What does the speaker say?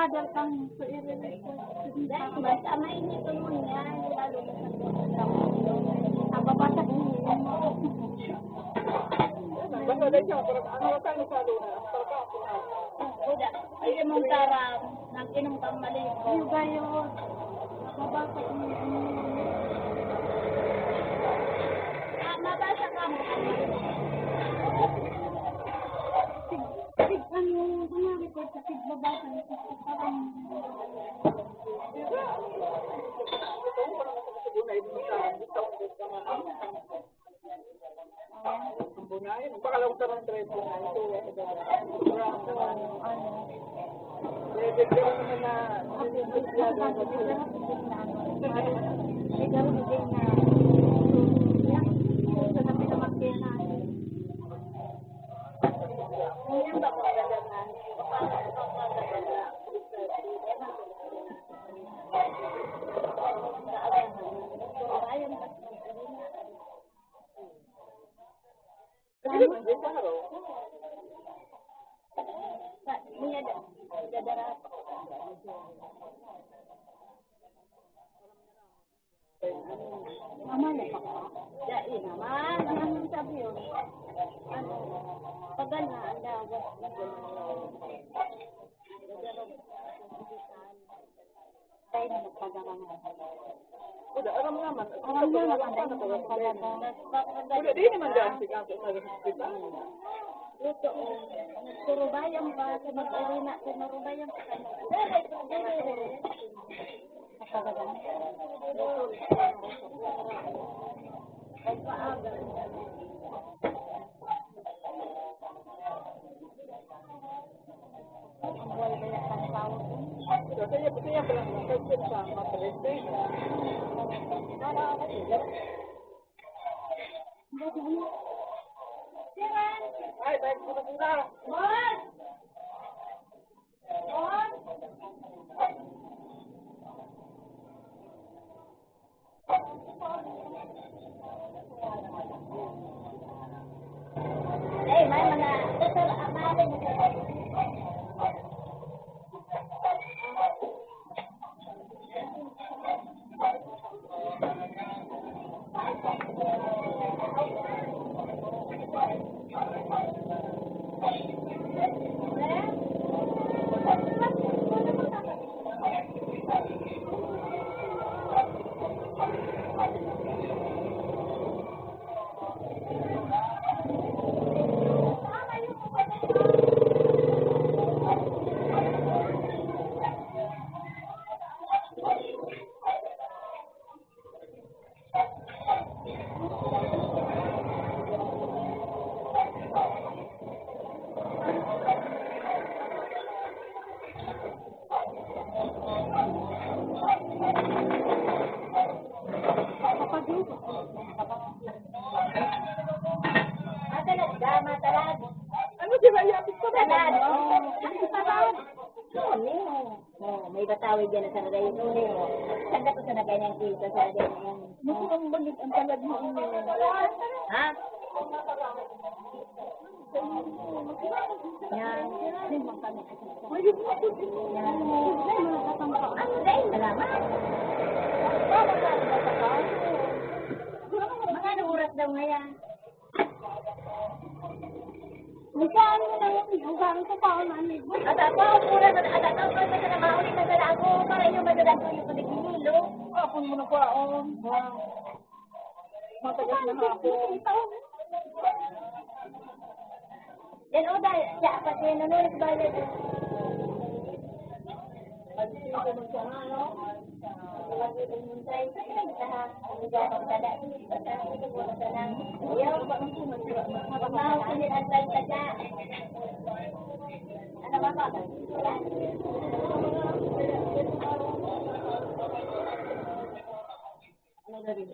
Adal kang sa basta mainitin mo yan, lalo na sa nababasa ko Basta dahil siya, ano ka nagkalo na? Kuda, ay mong tarap, nag-inom kang mali. Yung gayon, mabasa ko Mabasa ka mo, ano yung report sa babasa na sa parang bunay, pakalaw ka ng trepo na ito. Naman na Amanya pa ka? Ya, naman. Ang sabi yun. Pagal na, ang dagat. Tayo na nagpagarang na. Udah, alam naman. Alam naman, Udah, di naman dyan. Sige, ako sa hospital. Luto, surubayang ba? Sa mag-arina, sa marubayang pa kayo. Ay, paaga. Ang buhay ba yung pangpawag ko? Saya bilang kerja sama terisi. Hai, baik sudah. May mga dasal amalin mo. Ano sila yapit ko? May batawid yan sa nagay yun. Sanda ko sa nagay ng kita sa nagay yan. Mukhang bagit ang talad mo. Ha? Yan. Yan. Ano dahil malaman? Mga oras daw nga yan. Mukhaan mo na yung ugang ko pa na ni. At ako, mura na, at ako, kasi na maulit na dala ako, para yung madalang ko yung paligilo. Hapon mo na kwaon. Matagas na hapon. Yan o, dahil, siya, pati nanulit ba yun? Pag-isip ko mo siya nga, no? Ano rin,